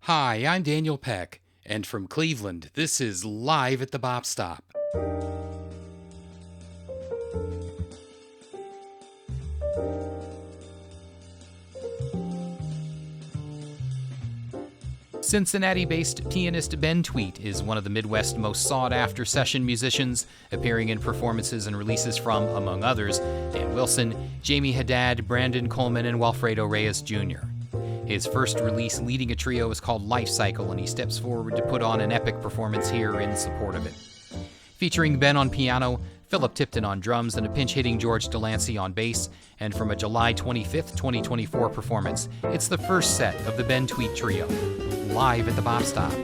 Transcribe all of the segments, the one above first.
Hi, I'm Daniel Peck, and from Cleveland, this is Live at the Bop Stop. Cincinnati-based pianist Ben Tweedt is one of the Midwest's most sought-after session musicians, appearing in performances and releases from, among others, Dan Wilson, Jamey Haddad, Brandon Coleman, and Walfredo Reyes Jr. His first release leading a trio is called Life Cycle, and he steps forward to put on an epic performance here in support of it. Featuring Ben on piano, Phillip Tipton on drums, and a pinch-hitting George Delancy on bass, and from a July 25th, 2024 performance, it's the first set of the Ben Tweedt Trio, live at the Bop Stop.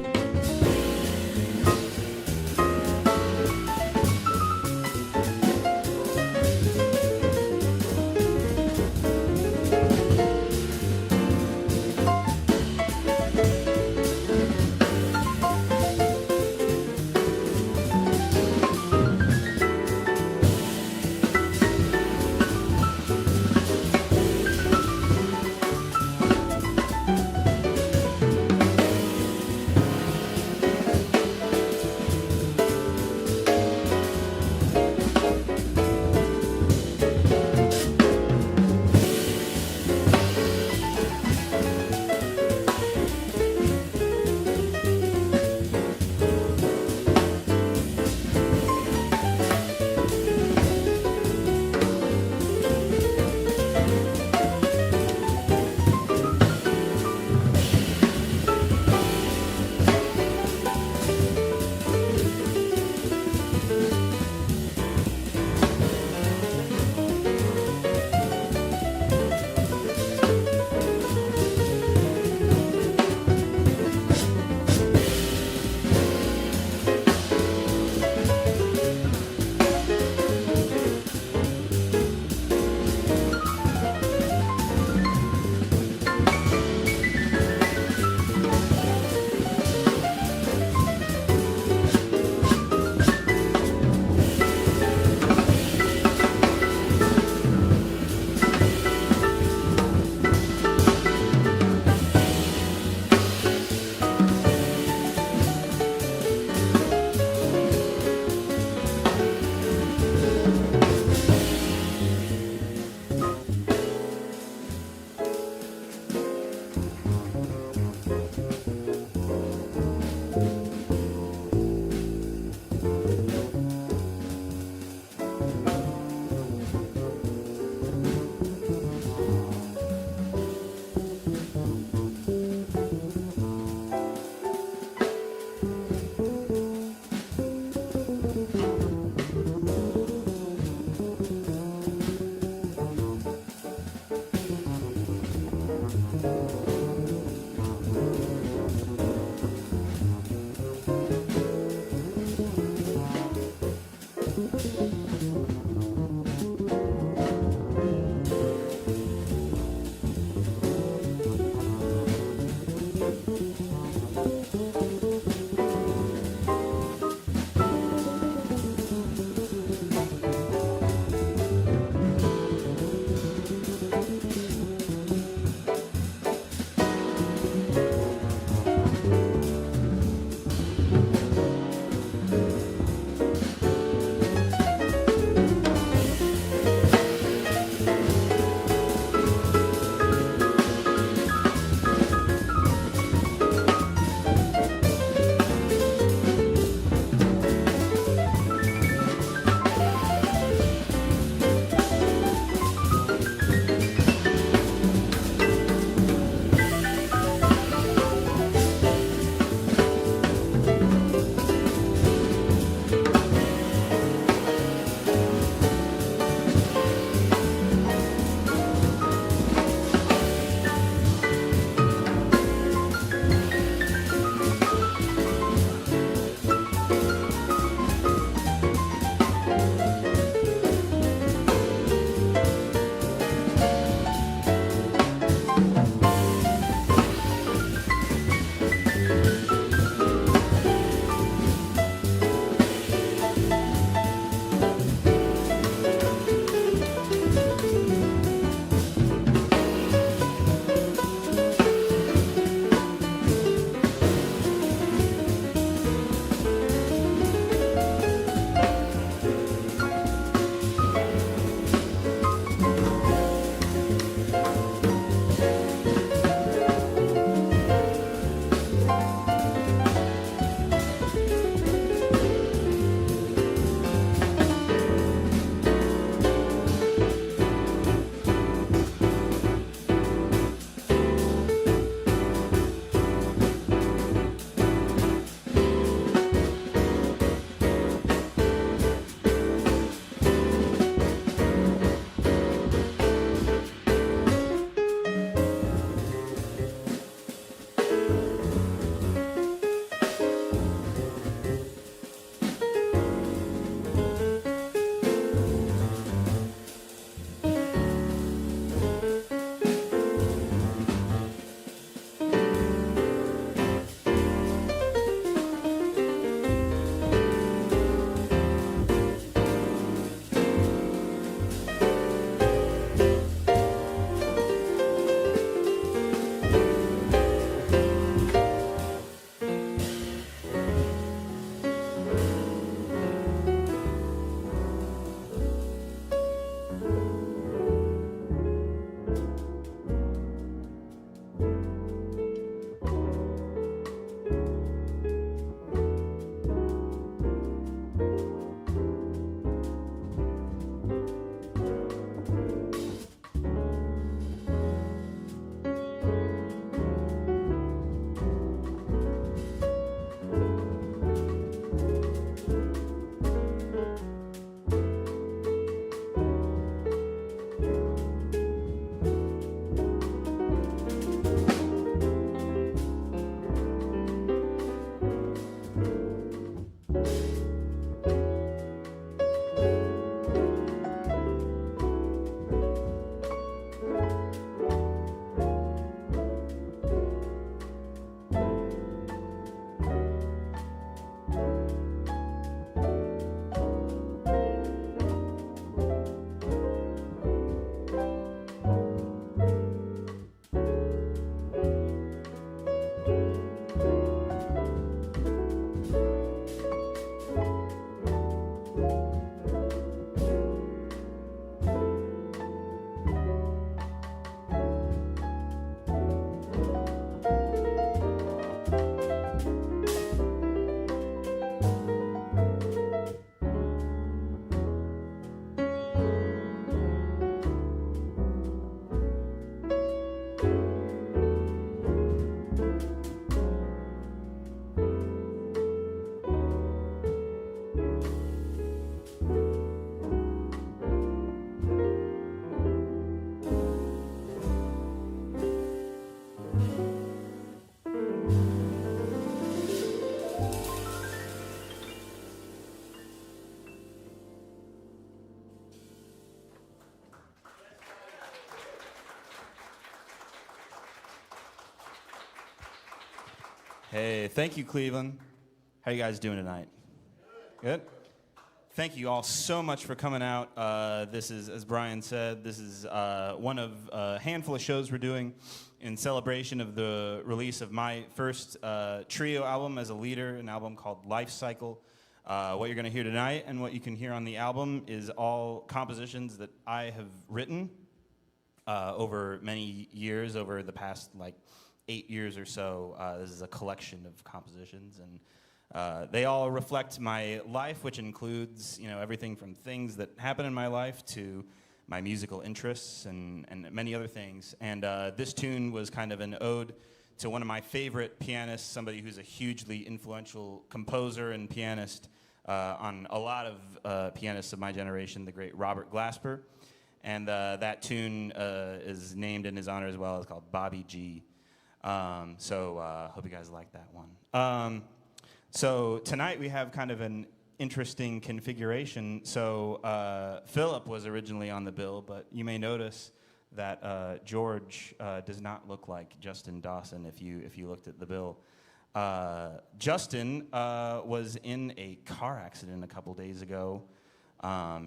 Hey, thank you, Cleveland. How you guys doing tonight? Good? Thank you all so much for coming out. This is, as Brian said, this is one of a handful of shows we're doing in celebration of the release of my first trio album as a leader, an album called Life Cycle. What you're going to hear tonight and what you can hear on the album is all compositions that I have written over many years, over the past 8 years or so. This is a collection of compositions, and they all reflect my life, which includes everything from things that happen in my life to my musical interests and many other things. And this tune was kind of an ode to one of my favorite pianists, somebody who's a hugely influential composer and pianist on a lot of pianists of my generation, the great Robert Glasper. And that tune is named in his honor as well. It's called Bobby G. So hope you guys like that one. So tonight we have kind of an interesting configuration. So Phillip was originally on the bill, but you may notice that George does not look like Justin Dawson if you looked at the bill. Justin was in a car accident a couple days ago.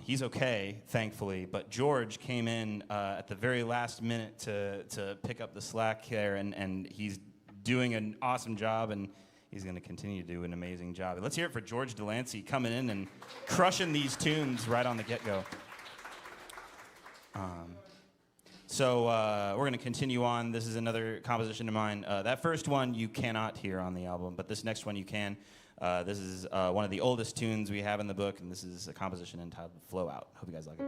He's okay, thankfully, but George came in at the very last minute to pick up the slack there, and he's doing an awesome job, and he's going to continue to do an amazing job. Let's hear it for George Delancy coming in and crushing these tunes right on the get-go. So we're going to continue on. This is another composition of mine. That first one you cannot hear on the album, but this next one you can. This is one of the oldest tunes we have in the book, and this is a composition entitled Flow Out. Hope you guys like it.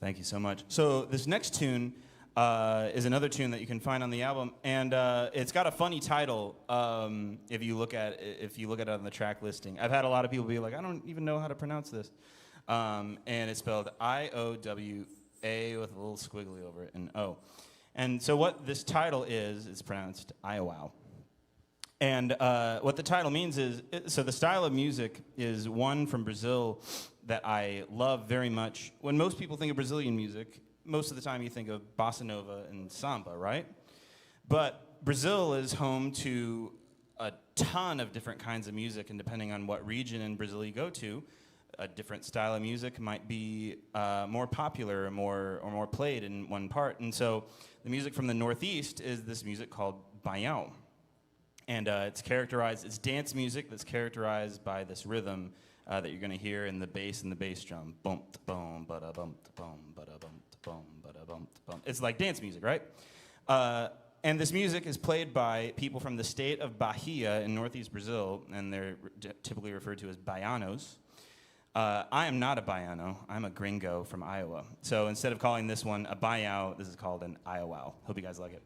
Thank you so much. So this next tune is another tune that you can find on the album, and it's got a funny title. If you look at it on the track listing, I've had a lot of people be like, I don't even know how to pronounce this, and it's spelled I-O-W-A with a little squiggly over it and O. And so what this title is pronounced Iowa. And what the title means is, so the style of music is one from Brazil that I love very much. When most people think of Brazilian music, most of the time you think of bossa nova and samba, right? But Brazil is home to a ton of different kinds of music, and depending on what region in Brazil you go to, a different style of music might be more popular or more played in one part. And so the music from the Northeast is this music called baião. And it's dance music that's characterized by this rhythm that you're going to hear in the bass and the bass drum. Bum, boom, ba da bum, boom, ba da bum, boom, ba da bum, boom. It's like dance music, right? And this music is played by people from the state of Bahia in northeast Brazil, and they're typically referred to as baianos. I am not a baiano. I'm a gringo from Iowa. So instead of calling this one a baião, this is called an Iowa. Hope you guys like it.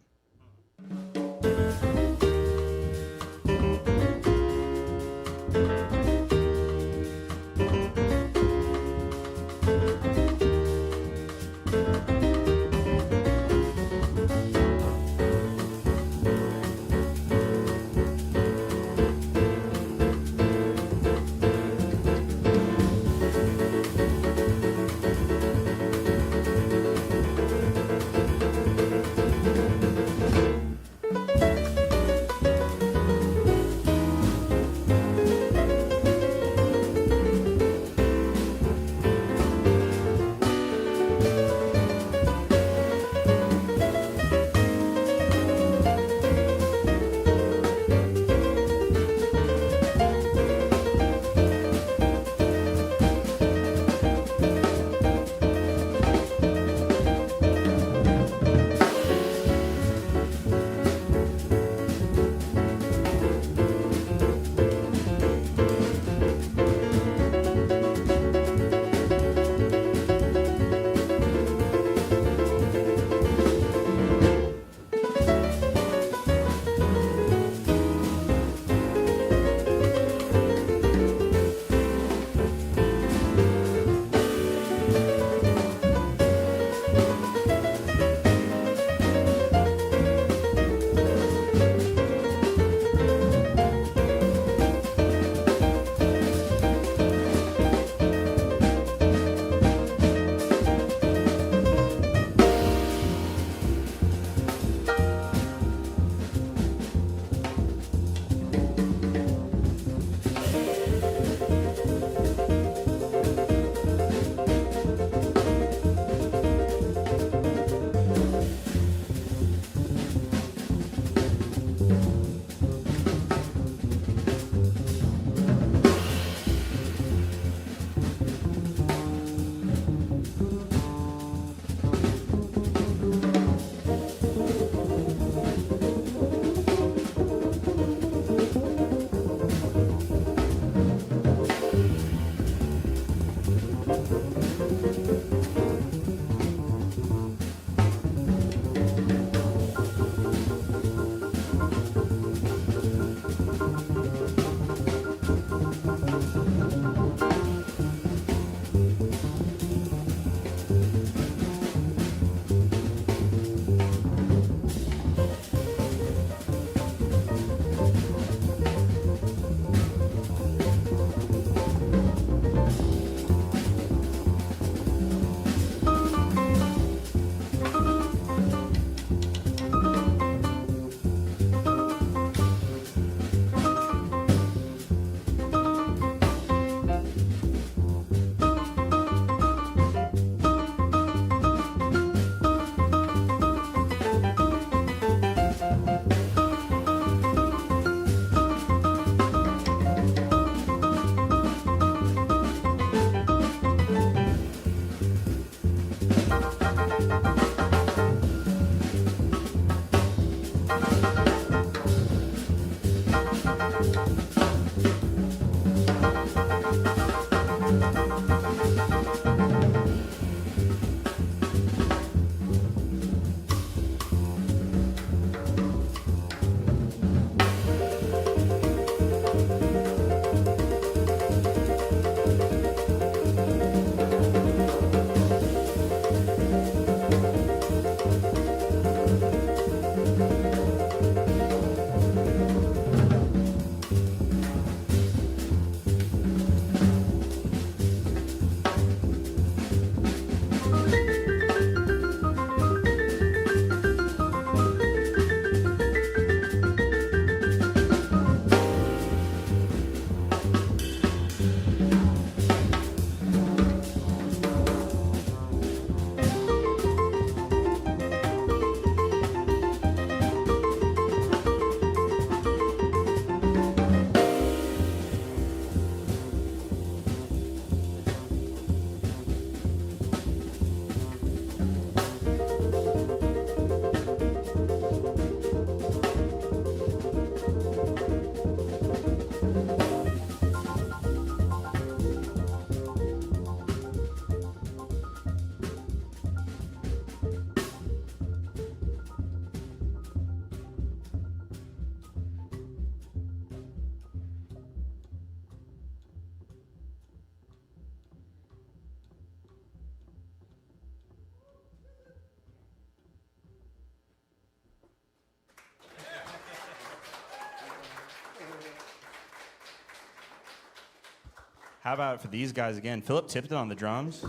How about for these guys again? Phillip Tipton on the drums.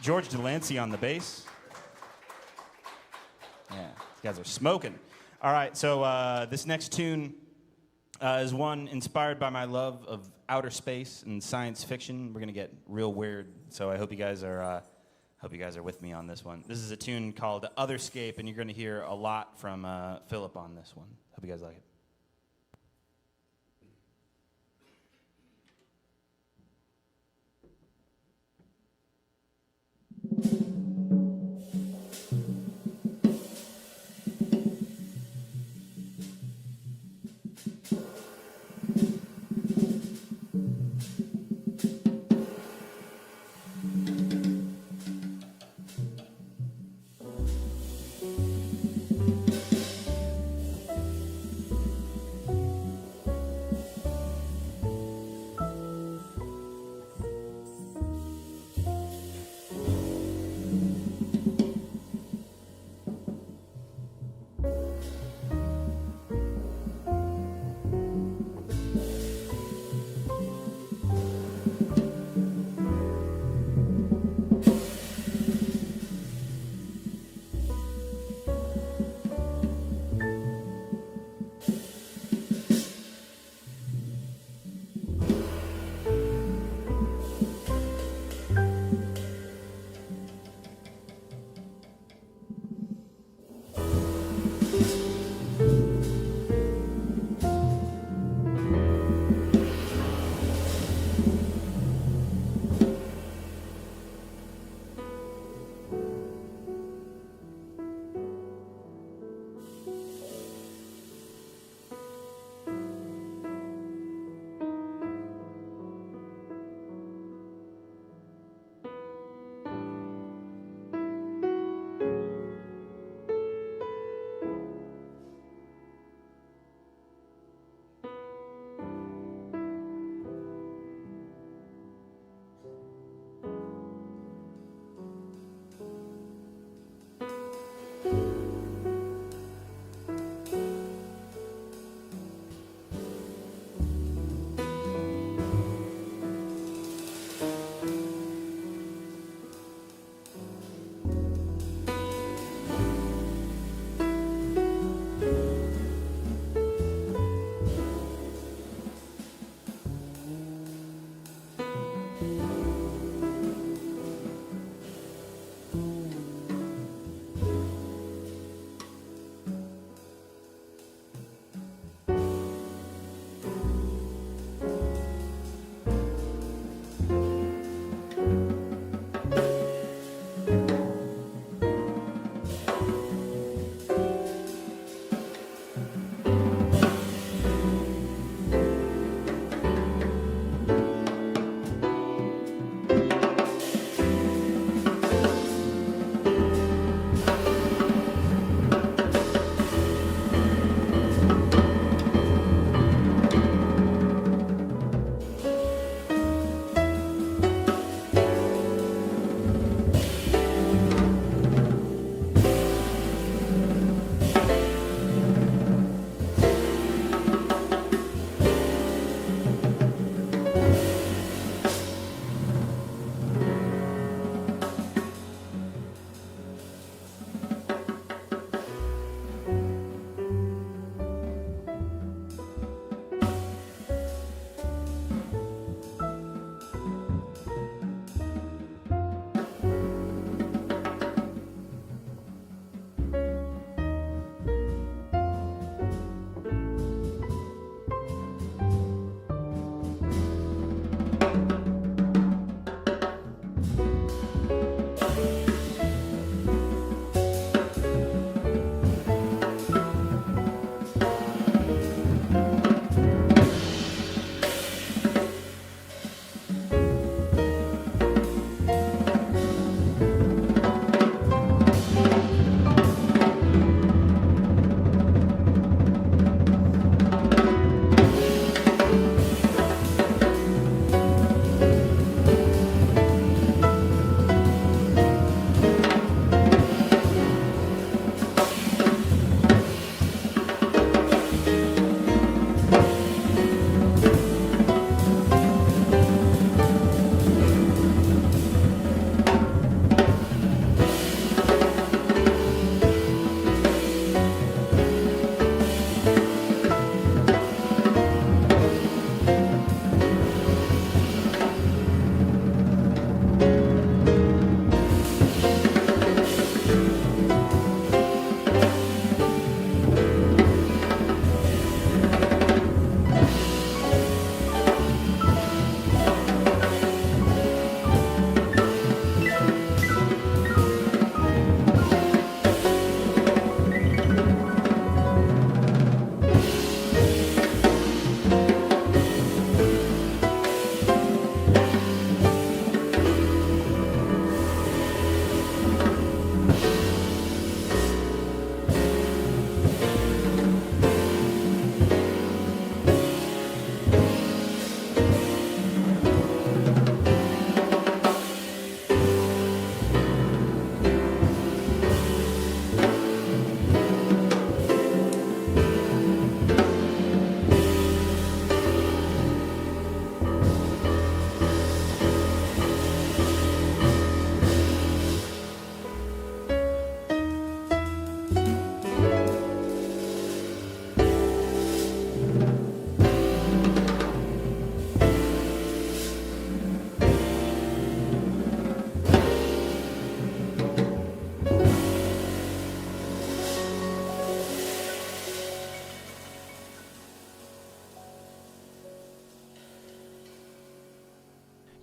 George Delancy on the bass. Yeah, these guys are smoking. All right, so this next tune is one inspired by my love of outer space and science fiction. We're gonna get real weird, so I hope you guys are with me on this one. This is a tune called Otherscape, and you're gonna hear a lot from Phillip on this one. Hope you guys like it.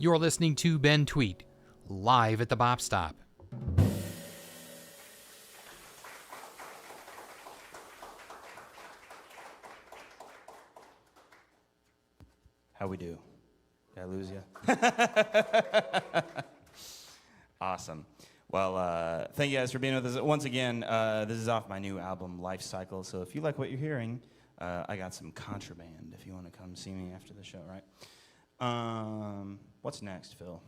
You're listening to Ben Tweedt, live at the Bop Stop. How we do? Did I lose you? Awesome. Well, thank you guys for being with us. Once again, this is off my new album, Life Cycle. So if you like what you're hearing, I got some contraband if you want to come see me after the show, right? What's next, Phil?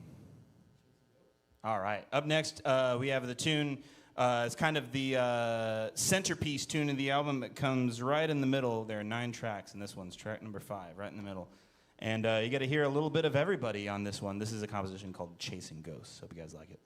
All right. Up next, we have the tune. It's kind of the centerpiece tune of the album. It comes right in the middle. There are 9 tracks, and this one's track number 5, right in the middle. And you get to hear a little bit of everybody on this one. This is a composition called Chasing Ghosts. Hope you guys like it.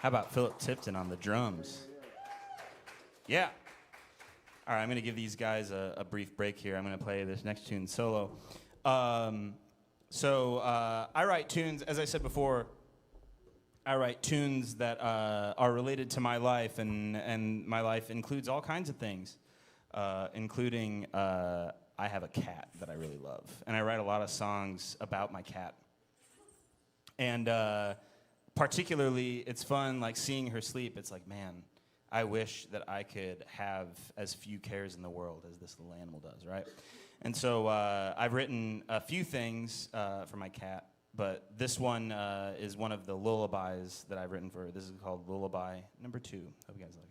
How about Phillip Tipton on the drums? Yeah. All right, I'm going to give these guys a brief break here. I'm going to play this next tune solo. I write tunes, as I said before, I write tunes that are related to my life, and my life includes all kinds of things, including I have a cat that I really love, and I write a lot of songs about my cat. And particularly, it's fun, like, seeing her sleep. It's like, man, I wish that I could have as few cares in the world as this little animal does, right? And so I've written a few things for my cat, but this one is one of the lullabies that I've written for her. This is called Lullaby number 2. Hope you guys like it.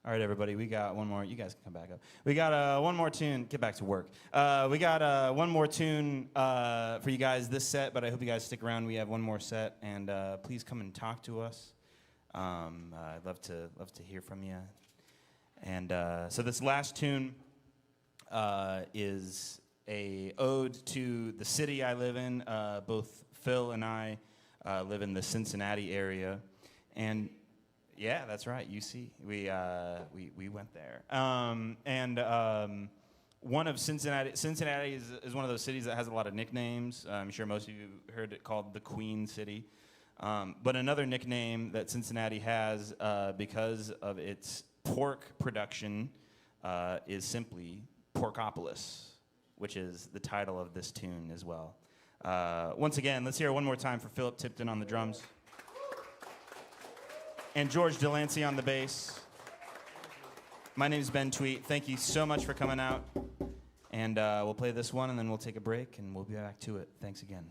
All right, everybody, we got one more. You guys can come back up. We got one more tune. Get back to work. We got one more tune for you guys this set, but I hope you guys stick around. We have one more set, and please come and talk to us. I'd love to hear from you. And so this last tune is a ode to the city I live in. Both Phil and I live in the Cincinnati area, and yeah, that's right. UC. We went there. one of Cincinnati. Cincinnati is one of those cities that has a lot of nicknames. I'm sure most of you heard it called the Queen City. But another nickname that Cincinnati has because of its pork production is simply Porkopolis, which is the title of this tune as well. Once again, let's hear it one more time for Phillip Tipton on the drums. And George Delancy on the bass. My name is Ben Tweedt. Thank you so much for coming out. And we'll play this one, and then we'll take a break, and we'll be back to it. Thanks again.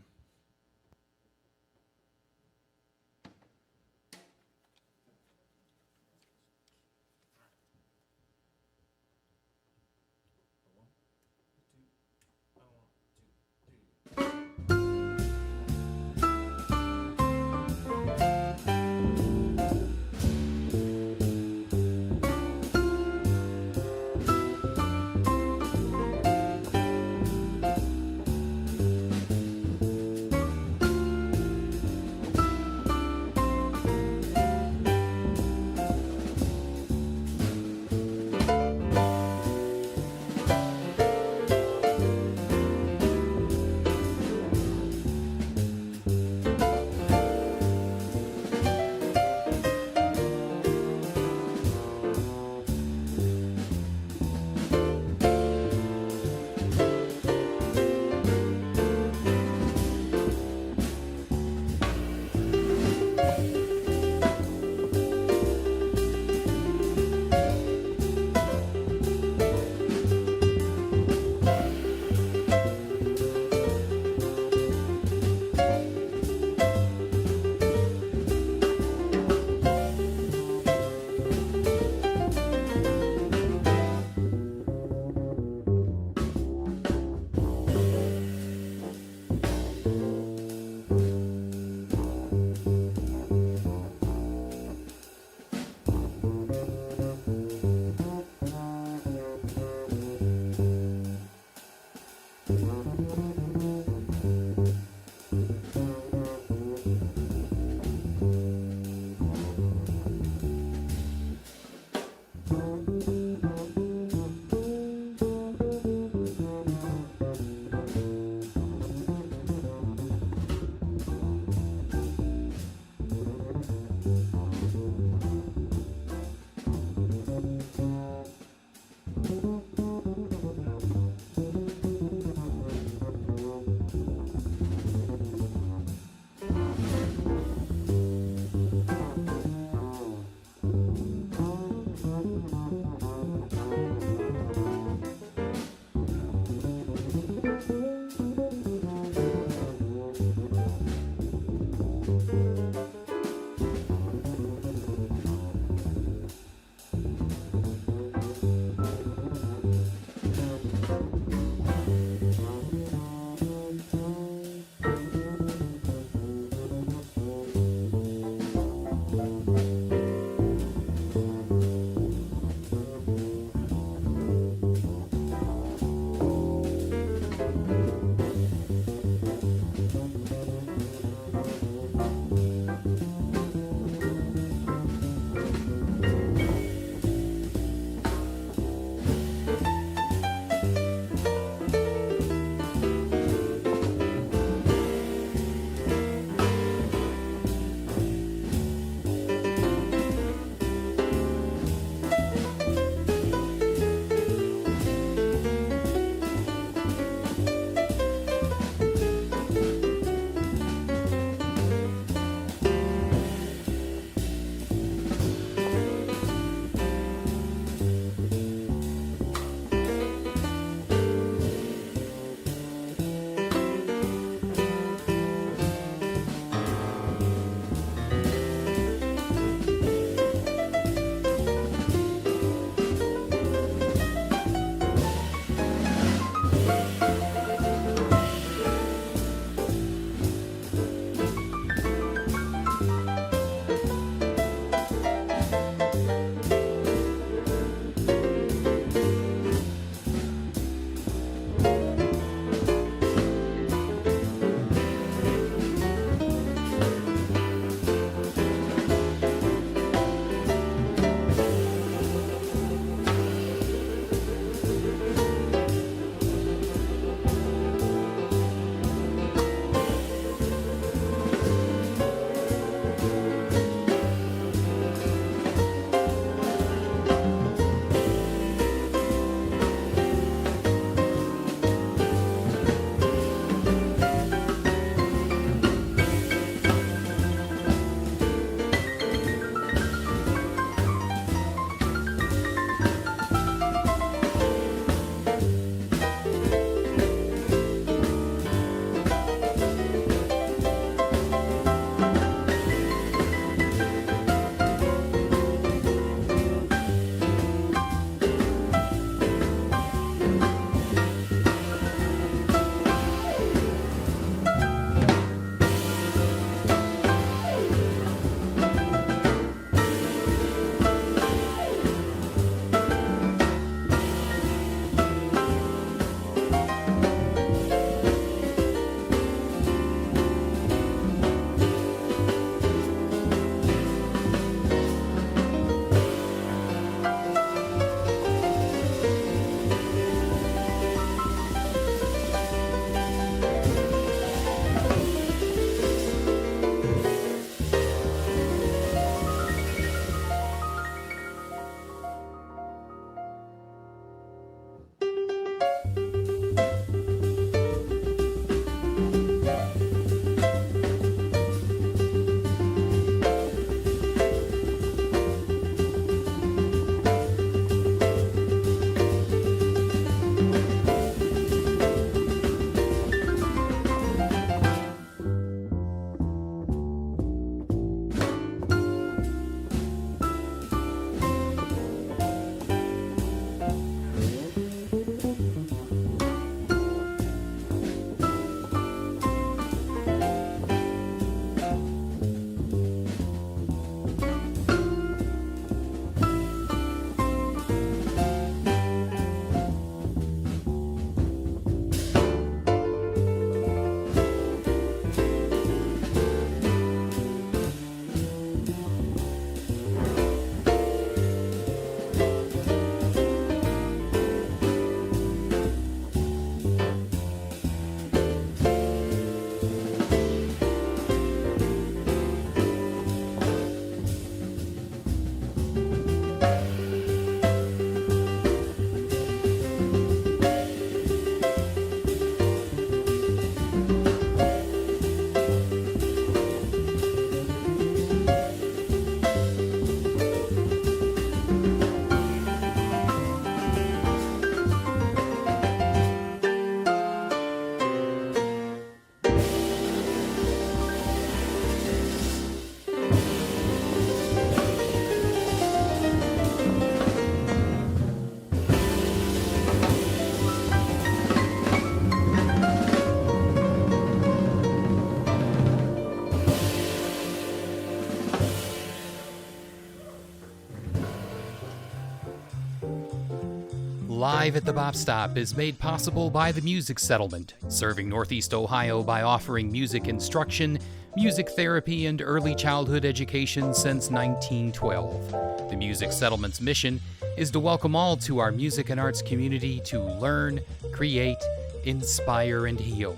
Live at the Bop Stop is made possible by the Music Settlement, serving Northeast Ohio by offering music instruction, music therapy, and early childhood education since 1912. The Music Settlement's mission is to welcome all to our music and arts community to learn, create, inspire, and heal.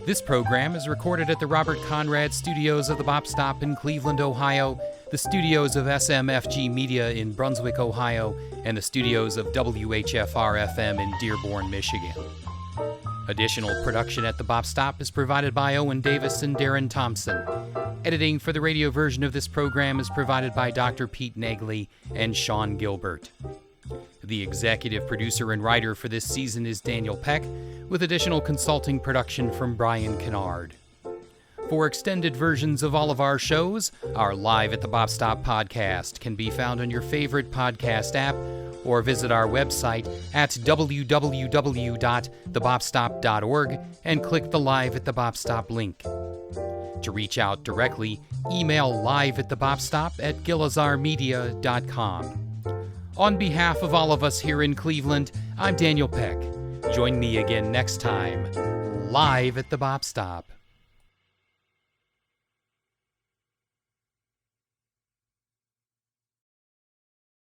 This program is recorded at the Robert Conrad Studios of the Bop Stop in Cleveland, Ohio, the studios of SMFG Media in Brunswick, Ohio, and the studios of WHFR-FM in Dearborn, Michigan. Additional production at the Bop Stop is provided by Owen Davis and Darren Thompson. Editing for the radio version of this program is provided by Dr. Pete Nagley and Sean Gilbert. The executive producer and writer for this season is Daniel Peck, with additional consulting production from Brian Kennard. For extended versions of all of our shows, our Live at the Bop Stop podcast can be found on your favorite podcast app or visit our website at www.thebopstop.org and click the Live at the Bop Stop link. To reach out directly, email liveatthebopstop@gilazarmedia.com. On behalf of all of us here in Cleveland, I'm Daniel Peck. Join me again next time, Live at the Bop Stop.